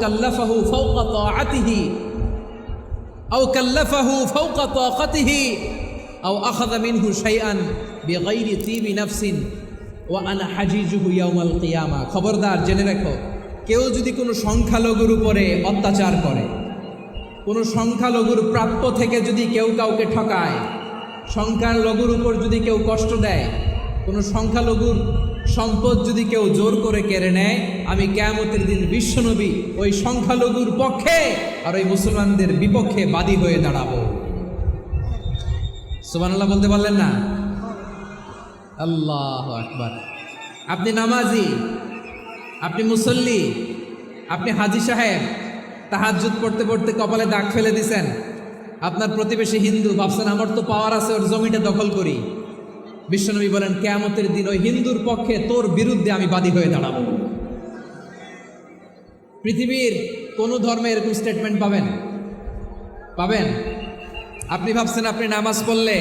কাল্লাফাহু ফাওকা তাআতিহি আও কাল্লাফাহু ফাওকা তাকাতিহি আও আখাযা মিনহু শাইআন বিগাইরি তিবি নাফসিন ওয়া আনা হাজিজুহু ইয়াউমাল কিয়ামা। খবরদার, জেনে রাখো, কেউ যদি কোনো সংখ্যালঘুর উপরে অত্যাচার করে, কোনো সংখ্যালঘুর প্রাপ্য থেকে যদি কেউ কাউকে ঠকায়, সংখ্যালঘুর উপর যদি কেউ কষ্ট দেয়, কোনো সংখ্যালঘুর সম্পদ যদি কেউ জোর করে কেড়ে নেয়, আমি কিয়ামতের দিন বিশ্বনবী ওই সংখ্যালঘুর পক্ষে আর ওই মুসলমানদের বিপক্ষে বাদী হয়ে দাঁড়াবো। সুবহানাল্লাহ বলতে পারলেন না? আল্লাহু আকবার। আপনি নামাজি, আপনি মুসল্লি, আপনি হাজী সাহেব, তাহাজ্জুদ পড়তে পড়তে কপালে দাগ ফেলে দিছেন, আপনার প্রতিবেশী হিন্দু, ভাবছেন আমার তো পাওয়ার আছে, ওর জমিটা দখল করি। বিশ্বনবী বলেন কিয়ামতের দিন ওই হিন্দুর পক্ষে তোর বিরুদ্ধে আমি বাদী হয়ে দাঁড়াবো। পৃথিবীর কোন ধর্মে এরকম স্টেটমেন্ট পাবেন? পাবেন? আপনি ভাবছেন আপনি নামাজ পড়লে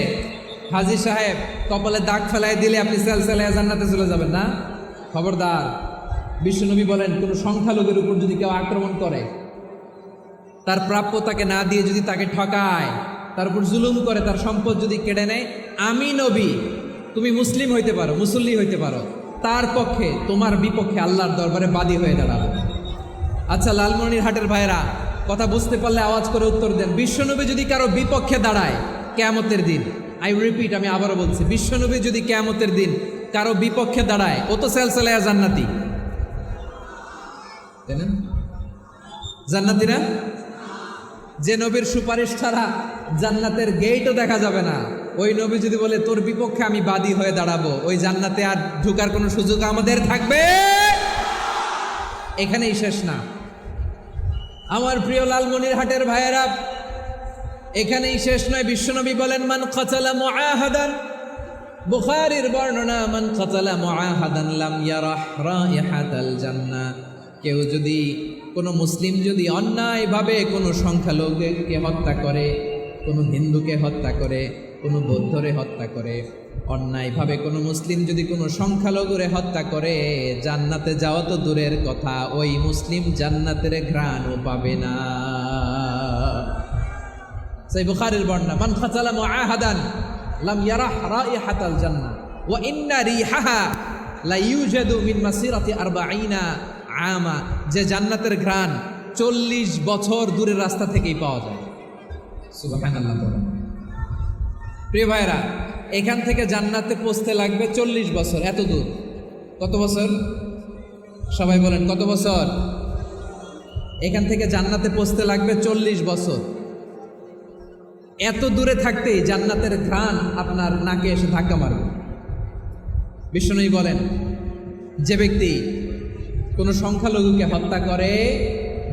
হাজী সাহেব কপালে দাগ ফেলায় দিলে আপনি সেলসেলায় জান্নাতে চলে যাবেন না? খবরদার। বিশ্বনবী বলেন কোনো সংখ্যালঘুর উপর যদি কেউ আক্রমণ করে, তার প্রাপ্য তাকে না দিয়ে যদি তাকে ঠকায়, তার উপর জুলুম করে, তার সম্পদ যদি কেড়ে নেয়, আমি নবী, তুমি মুসলিম হইতে পারো, মুসল্লি হইতে পারো, তার পক্ষে তোমার বিপক্ষে আল্লাহর দরবারে বাদী হয়ে দাঁড়াবো। আচ্ছা লালমনিরহাটের ভাইরা, কথা বুঝতে পারলে আওয়াজ করে উত্তর দেন। বিশ্বনবী যদি কারো বিপক্ষে দাঁড়ায় কিয়ামতের দিন, আই রিপিট, আমি আবারও বলছি, বিশ্বনবী যদি কিয়ামতের দিন কারো বিপক্ষে দাঁড়ায়, ও তো সেলসেলায়া জান্নাতি, জান্নাতি না? যে নবীর সুপারিশ ছাড়া জান্নাতের গেটও দেখা যাবে না, ওই নবী যদি বলে তোর বিপক্ষে আমি বাদী হয়ে দাঁড়াবো, ওই জান্নাতে আর ঢোকার কোনো সুযোগ আমাদের থাকবে? এখানেই শেষ না আমার প্রিয় লালমনিরহাটের ভাইয়েরা, এখানেই শেষ নয়। বিশ্বনবী বলেন মান কাতালা মুআহাদান, বুখারীর বর্ণনা, মান কাতালা মুআহাদান লাম ইয়ারাহ রাইহাতাল জান্নাহ। কেউ যদি, কোনো মুসলিম যদি অন্যায়ভাবে কোনো সংখ্যালঘুকে হত্যা করে, কোনো হিন্দুকে হত্যা করে, কোনো বৌদ্ধরে হত্যা করে, অন্যায়ভাবে কোনো মুসলিম যদি কোনো সংখ্যালঘুরে হত্যা করে, জান্নাতে যাওয়া তো দূরের কথা, ওই মুসলিম জান্নাতের ঘ্রাণও পাবে না। সেই বুখারীর বর্ণনা, মান কাতালা মুআহাদান লাম ইয়ারাহ রাইহাতাল জান্নাহ ওয়া ইন্না রিহাহা লা ইউজাদু মিন মাসিরাতি 40 আমা। যে জান্নাতের ঘ্রাণ 40 বছর দূরের রাস্তা থেকেই পাওয়া যায়। সুবহানাল্লাহ। প্রিয় ভাইরা, এখান থেকে জান্নাতে পৌঁছতে লাগবে 40 বছর। এত দূর, কত বছর? সবাই বলেন কত বছর? এখান থেকে জান্নাতে পৌঁছতে লাগবে 40 বছর। এত দূরে থাকতেই জান্নাতের ঘ্রাণ আপনার নাকে এসে ধাক্কা মারবে। বিশ্বনবী বলেন যে ব্যক্তি কোনো সংখ্যালঘুকে হত্যা করে,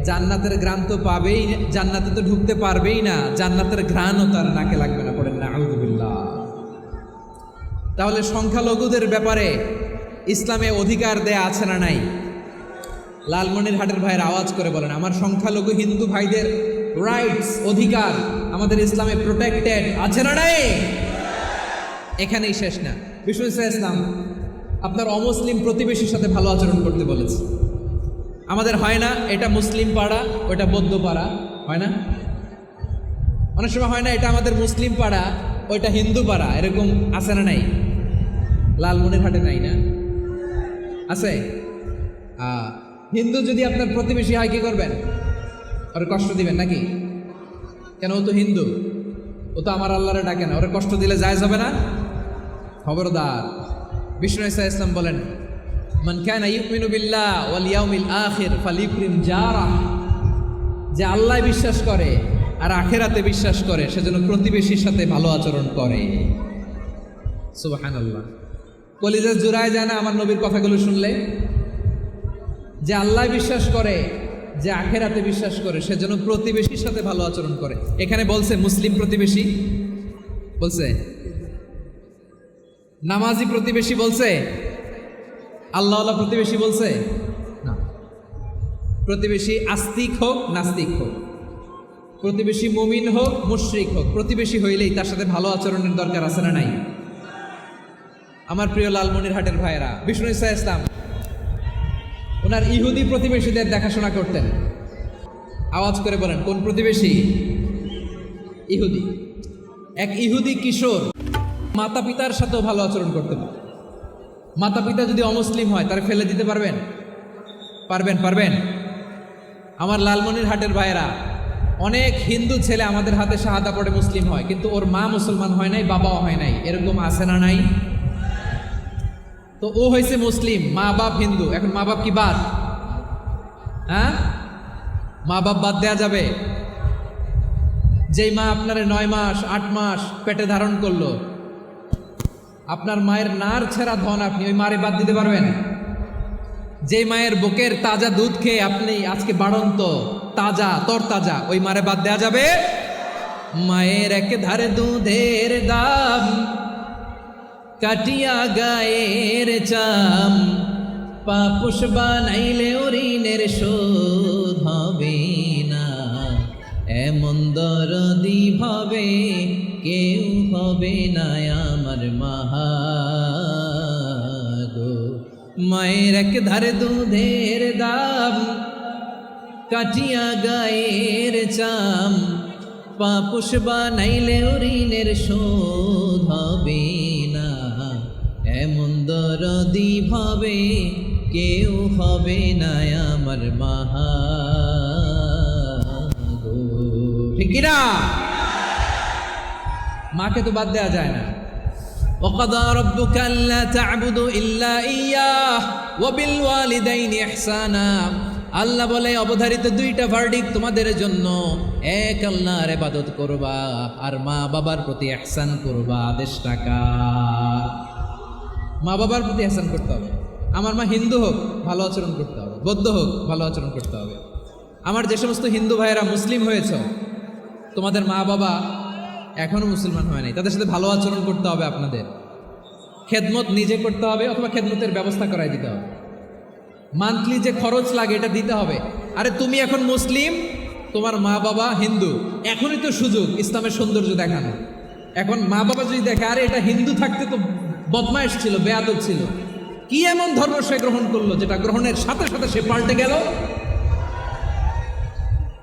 জান্নাতের ঘ্রাণ তো পাবেই, জান্নাতে তো ঢুকতে পারবেই না, জান্নাতের ঘ্রাণও তার নাকে লাগবে না। পড়েন না আউযুবিল্লাহ। তাহলে সংখ্যালঘুদের ব্যাপারে ইসলামে অধিকার দেয়া আছে না নাই? লালমনিরহাটের ভাইয়ের আওয়াজ করে বলেন, আমার সংখ্যালঘু হিন্দু ভাইদের রাইটস, অধিকার আমাদের ইসলামে প্রোটেক্টেড আছে না নাই? এখানেই শেষ না। বিষ্ণু ইসলাম আপনার অমুসলিম প্রতিবেশীর সাথে ভালো আচরণ করতে বলেছে। আমাদের হয় না এটা মুসলিম পাড়া, ওটা বৌদ্ধ পাড়া, হয় না? অনেক সময় হয় না এটা আমাদের মুসলিম পাড়া, ওইটা হিন্দু পাড়া, এরকম আছে না নাই? লালমনিরহাটে নাই না? আছে? হিন্দু যদি আপনার প্রতিবেশী হয় কি করবেন? ওরে কষ্ট দিবেন নাকি? কেন? ও তো হিন্দু, ও তো আমার আল্লাহরে ডাকে না, ওরে কষ্ট দিলে জায়েজ হবে না? খবরদার। বিষ্ণু ইসলাম বলেন মান কানা ইউমিনু বিল্লাহ ওয়াল ইয়াউমিল আখির ফালিউকরিম জারাহ। যে আল্লাহ বিশ্বাস করে আর আখিরাতে বিশ্বাস করে, সেজন্য প্রতিবেশীর সাথে ভালো আচরণ করে। সুবহানাল্লাহ। কলিজা জুড়ায় যায় না আমার নবীর কথাগুলো শুনলে? যে আল্লাহ বিশ্বাস করে, যে আখিরাতে বিশ্বাস করে, সেজন্য প্রতিবেশীর সাথে ভালো আচরণ করে। এখানে বলছে মুসলিম প্রতিবেশী বলছে, নামাজি প্রতিবেশী বলছে, আল্লাহওয়ালা প্রতিবেশী বলছে না। প্রতিবেশী আস্তিক হোক নাস্তিক হোক, প্রতিবেশী মুমিন হোক মুশরিক হোক, প্রতিবেশী হইলেই তার সাথে ভালো আচরণের দরকার আছে না নাই? আমার প্রিয় লালমনিরহাটের ভাইয়েরা, বিষ্ণু ইসলাম ওনার ইহুদি প্রতিবেশীদের দেখাশোনা করতেন। আওয়াজ করে বলেন কোন প্রতিবেশী? ইহুদি। এক ইহুদি কিশোর মাতা পিতার সাথেও ভালো আচরণ করতে পারে। মাতা পিতা যদি অমুসলিম হয় তারা ফেলে দিতে পারবেন? পারবেন? আমার লালমনিরহাটের ভাইয়েরা, অনেক হিন্দু ছেলে আমাদের হাতে শাহাদা পড়ে মুসলিম হয়, কিন্তু ওর মা মুসলমান হয় নাই, বাবাও হয় নাই। এরকম আছে না নাই? তো ও হয়েছে মুসলিম, মা বাপ হিন্দু, এখন মা বাপ কি বাদ? হ্যাঁ, মা বাপ বাদ দেয়া যাবে? যেই মা আপনারে 9 মাস 8 মাস পেটে ধারণ করলো, আপনার মায়ের নার ছেঁড়া ধন, আপনি ওই মারে বাদ দিতে পারবেন? যে মায়ের বুকের তাজা দুধ খেয়ে আপনি আজকে বাড়ন্ত তাজা তরতাজা, ওই মারে বাদ দেয়া যাবে? মায়ের এক ধারে দুধের দাম, কাটিয়া গায়ের চাম, পাপুষ বানাইলে ঋণের শোধ হবে না, এমন দরদি ভাবে কেউ হবে না আমার মাহা গো। মায়ের এক ধারে দুধের দাম, কাটিয়া গায়ের চাম, পাপুষ বানাইলে ঋণের শোধ হবে না, এমন দরদি ভাবে কেউ হবে না আমার মাহা গো। ঠিক কিনা? মাকে তো বাদ দেওয়া যায় না। وَقَضَى رَبُّكَ أَلَّا تَعْبُدُوا إِلَّا إِيَّاهُ وَبِالْوَالِدَيْنِ إِحْسَانًا। আল্লাহ বলে অবধারিত দুইটা ভার্ডিক্ট তোমাদের জন্য, এক আল্লাহর ইবাদত করবা আর মা বাবার প্রতি ইহসান করবা। আদেশ টাকা মা বাবার প্রতি ইহসান করতে হবে। আমার মা হিন্দু হোক ভালো আচরণ করতে হবে, বৌদ্ধ হোক ভালো আচরণ করতে হবে। আমার যে সমস্ত হিন্দু ভাইয়েরা মুসলিম হয়েছ, তোমাদের মা বাবা এখনো মুসলমান হয় নাই, তাদের সাথে ভালো আচরণ করতে হবে। আপনাদের খেদমত নিজে করতে হবে অথবা খেদমতের ব্যবস্থা করাই দিতে হবে। মান্থলি যে খরচ লাগে এটা দিতে হবে। আরে তুমি এখন মুসলিম, তোমার মা বাবা হিন্দু, এখনই তো সুযোগ ইসলামের সৌন্দর্য দেখানো। এখন মা বাবা যদি দেখে আরে এটা হিন্দু থাকতে তো বদমাইশ ছিল, বেয়াদব ছিল, কি এমন ধর্ম সে গ্রহণ করলো যেটা গ্রহণের সাথে সাথে সে পাল্টে গেল?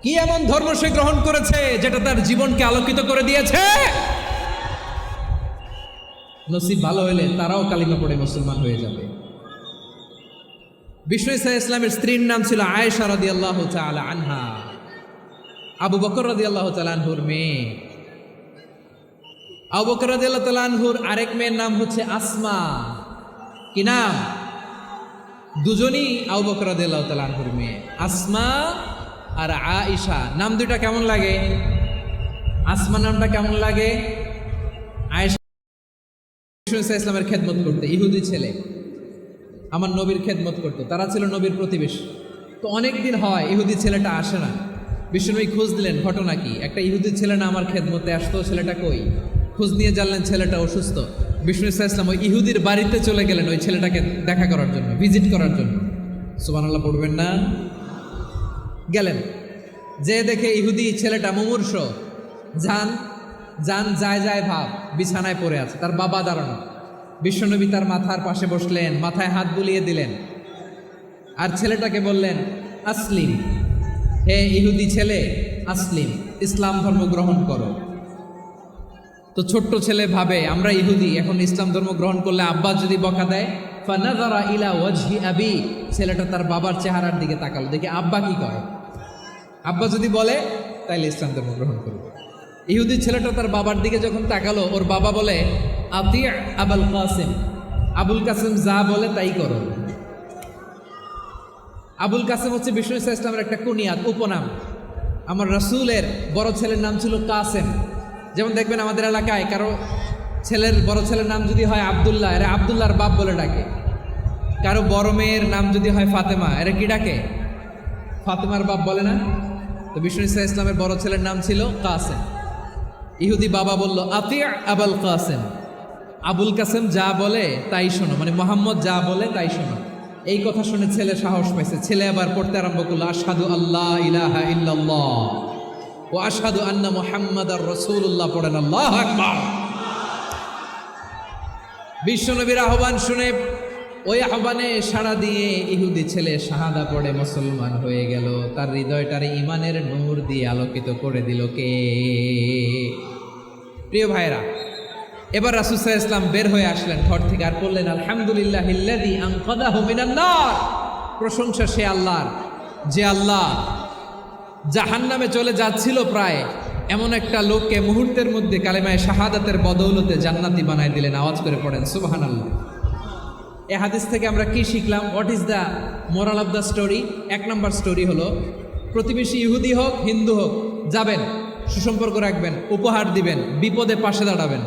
কি এমন ধর্ম সে গ্রহণ করেছে যেটা তার জীবনকে আলোকিত করে দিয়েছে? নসিব ভালো হলে তারাও কালিমা পড়ে মুসলমান হয়ে যাবে। বিষ্ণু ইসা ইসলামের স্ত্রীর নাম ছিল আয়েশা রাদিয়াল্লাহু তাআলা আনহা, আবু বকর রাদিয়াল্লাহু তাআলা আনহুর মেয়ে। আবু বকর রাদিয়াল্লাহু তাআলা আনহুর আরেক মেয়ের নাম হচ্ছে আসমা। কি নাম? দুজনই আবু বকর রাদিয়াল্লাহু তাআলা আনহুর মেয়ে, আসমা আর আয়েশা। নাম দুইটা কেমন লাগে? আসমা নামটা কেমন লাগে? আয়েশা বিষ্ণু ইসা ইসলামের খেদমত করতে, ইহুদি ছেলে, আমার নবীর খেদমত করতো, তারা ছিল নবীর প্রতিবেশী। তো অনেক দিন হয় ইহুদি ছেলেটা আসে না। বিষ্ণুনবী খোঁজ দিলেন, ঘটনা কি? একটা ইহুদি ছেলে না আমার খেদমতে আসতো, ছেলেটা কই? খোঁজ নিয়ে জানলেন ছেলেটা অসুস্থ। বিষ্ণু ইসা ইসলাম ওই ইহুদির বাড়িতে চলে গেলেন ওই ছেলেটাকে দেখা করার জন্য, ভিজিট করার জন্য। সুবহানাল্লাহ পড়বেন না? গেলেন, যে দেখে ইহুদি ছেলেটা মুমূর্ষ, যায় ভাব, বিছানায় পড়ে আছে, তার বাবা দাঁড়ানো। বিশ্বনবী তার মাথার পাশে বসলেন, মাথায় হাত বুলিয়ে দিলেন আর ছেলেটাকে বললেন আসলিম, হে ইহুদি ছেলে আসলিম, ইসলাম ধর্ম গ্রহণ করো। তো ছোট্ট ছেলে ভাবে আমরা ইহুদি, এখন ইসলাম ধর্ম গ্রহণ করলে আব্বা যদি বকা দেয়, ফানাযারা ইলা ওয়াজহি আবি, ছেলেটা তার বাবার চেহারার দিকে তাকালো, দেখে আব্বা কি কয়। আব্বা যদি বলে তাইলে ইসলাম ধর্ম গ্রহণ করবে। ইহুদি ছেলেটা তার বাবার দিকে যখন তাকালো, ওর বাবা বলে আতি আবুল কাসিম, আবুল কাসিম যা বলে তাই করো। আবুল কাসিম হচ্ছে বিষ্ণু ইসা ইসলামের একটা কুনিয়াত, উপনাম। আমার রাসূলের বড় ছেলের নাম ছিল কাসেম। যেমন দেখবেন আমাদের এলাকায় কারো বড় ছেলের নাম যদি হয় আব্দুল্লাহ, এরা আব্দুল্লাহর বাপ বলে ডাকে। কারো বড় মেয়ের নাম যদি হয় ফাতেমা, এরা কি ডাকে? ফাতেমার বাপ বলে না? তো বিষ্ণু ইসা ইসলামের বড় ছেলের নাম ছিল কাসেম। ইহুদি বাবা বলল আতি আবুল কাসেম, আবুল কাসেম যা বলে তাই শোনো, মানে মোহাম্মদ যা বলে তাই শোনো। এই কথা শুনে ছেলে সাহস পাইছে, ছেলে আবার পড়তে আরম্ভ করলো আশহাদু আল্লাহ ইলাহা ইল্লাল্লাহ ও আশহাদু আন্না মুহাম্মাদার রাসূলুল্লাহ, পড়েন আল্লাহু আকবার। বিশ্বনবীর আহ্বান শুনে ওই আহ্বানে সাড়া দিয়ে ইহুদি ছেলে শাহাদা পড়ে মুসলমান হয়ে গেল। তার হৃদয়টারে ইমানের নূর দিয়ে আলোকিত করে দিল কে? প্রিয় ভাইরা, এবার রাসূল সাল্লাল্লাহু আলাইহি ওয়াসাল্লাম বের হয়ে আসলেন ঘর থেকে আর বললেন, আলহামদুলিল্লাহিল্লাযী আনকাযাহু মিনান নার। প্রশংসা সে আল্লাহর, যে আল্লাহ জাহান্নামে চলে যাচ্ছিল প্রায় এমন একটা লোককে মুহূর্তের মধ্যে কালেমায়ে শাহাদাতের বদৌলতে জান্নাতি বানায় দিলেন। আওয়াজ করে পড়েন সুবহানাল্লাহ। এই হাদিস থেকে আমরা কি শিখলাম? What is the moral of the story? এক নম্বর স্টোরি হলো, প্রতিবেশী ইহুদি হোক হিন্দু হোক, যাবেন, সুসম্পর্ক রাখবেন, উপহার দিবেন, বিপদে পাশে দাঁড়াবেন।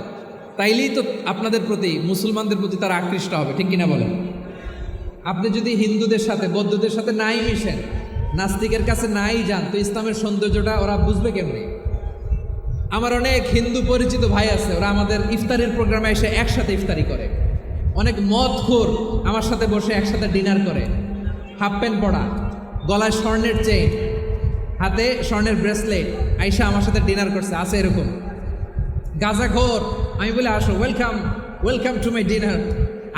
তাইলেই তো আপনাদের প্রতি, মুসলমানদের প্রতি তারা আকৃষ্ট হবে, ঠিক কিনা বলেন? আপনি যদি হিন্দুদের সাথে বৌদ্ধদের সাথে নাই মিশেন, নাস্তিকের কাছে নাই যান, তো ইসলামের সৌন্দর্যটা ওরা বুঝবে কেমনি? আমার অনেক হিন্দু পরিচিত ভাই আছে, ওরা আমাদের ইফতারের প্রোগ্রামে এসে একসাথে ইফতারি করে। অনেক মদখোর আমার সাথে বসে একসাথে ডিনার করে, হাফ প্যান্ট পরা, গলায় স্বর্ণের চেইন, হাতে স্বর্ণের ব্রেসলেট, আইসা আমার সাথে ডিনার করছে, আছে এরকম। গাঁজাখোর, আমি বলে আসো, welcome welcome to my dinner,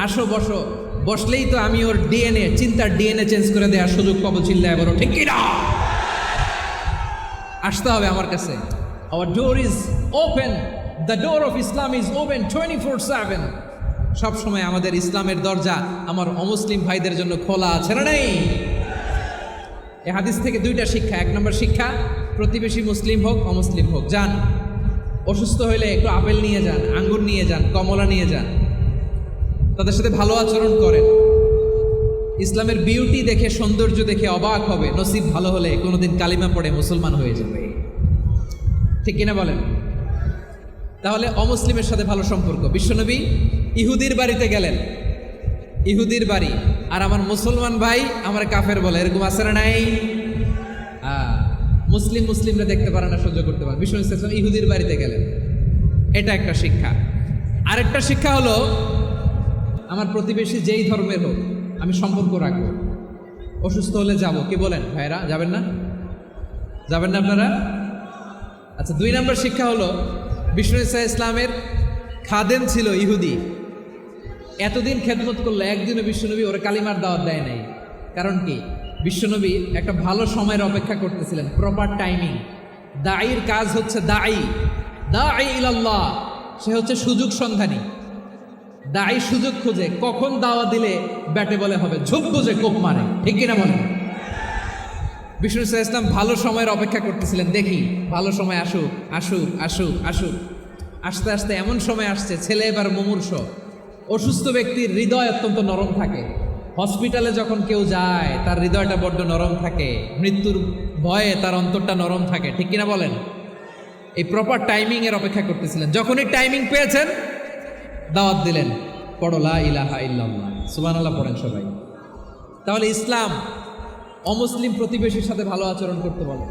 আসো বসো। বসলেই তো আমি ওর ডিএনএ, চিন্তার ডিএনএ চেঞ্জ করে দেওয়ার সুযোগ পাবো। চিল্লায় বলো ঠিক কিনা? আসতে হবে আমার কাছে। Hour door is open, the door of Islam is open 24/7। সবসময় আমাদের ইসলামের দরজা আমার অমুসলিম ভাইদের জন্য খোলা আছে না নেই? এই হাদিস থেকে দুইটা শিক্ষা। এক নম্বর শিক্ষা, প্রতিবেশী মুসলিম হোক অমুসলিম হোক, যান, অসুস্থ হইলে একটু আপেল নিয়ে যান, আঙ্গুর নিয়ে যান, কমলা নিয়ে যান, তাদের সাথে ভালো আচরণ করেন। ইসলামের বিউটি দেখে, সৌন্দর্য দেখে অবাক হবে, নসিব ভালো হলে কোনোদিন কালিমা পড়ে মুসলমান হয়ে যাবে, ঠিক কিনা বলেন? তাহলে অমুসলিমের সাথে ভালো সম্পর্ক। বিশ্বনবী ইহুদির বাড়িতে গেলেন, ইহুদির বাড়ি, আর আমার মুসলমান ভাই আমার কাফের বলে, এরকম আছে না নাই? মুসলিমরা দেখতে পারে না, সহ্য করতে পারে। বিশ্বনবী সাল্লাল্লাহু আলাইহি ওয়াসাল্লাম ইহুদির বাড়িতে গেলেন, এটা একটা শিক্ষা। আরেকটা শিক্ষা হলো, আমার প্রতিবেশী যেই ধর্মের হোক আমি সম্পর্ক রাখবো। অসুস্থ হলে যাব, কি বলেন ভাইরা? যাবেন না? যাবেন না আপনারা? আচ্ছা, 2 নম্বর শিক্ষা হলো, বিষ্ণু ইসা ইসলামের খাদেম ছিল ইহুদি, এতদিন খেদমত করলো, একদিনও বিশ্বনবী ওরা কালিমার দাওয়াত দেয় নাই। কারণ কি? বিশ্বনবী একটা ভালো সময়ের অপেক্ষা করতেছিলেন, প্রপার টাইমিং। দাঈর কাজ হচ্ছে দাঈ ইলাল্লাহ, সে হচ্ছে সুযোগ সন্ধানী। দাঈ সুযোগ খুঁজে, কখন দাওয়া দিলে ব্যাটে বলে হবে, ঝোপ বুঝে কোপ মারে, ঠিক কিনা বলেন? বিষ্ণু ইসা ইসলাম ভালো সময়ের অপেক্ষা করতেছিলেন, দেখি ভালো সময় আসুক আসুক আসুক আসুক। আস্তে আস্তে এমন সময় আসছে, ছেলে এবার মুমূর্ষ। অসুস্থ ব্যক্তির হৃদয় অত্যন্ত নরম থাকে। হসপিটালে যখন কেউ যায় তার হৃদয়টা বড্ড নরম থাকে, মৃত্যুর ভয়ে তার অন্তরটা নরম থাকে, ঠিক কিনা বলেন? এই প্রপার টাইমিং এর অপেক্ষা করতেছিলেন। যখনই টাইমিং পেয়েছেন, দাওয়াত দিলেন, পড়ো লা ইলাহা ইল্লাল্লাহ, সুবহানাল্লাহ পড়েন সবাই। তাহলে ইসলাম অমুসলিম প্রতিবেশীর সাথে ভালো আচরণ করতে বলে।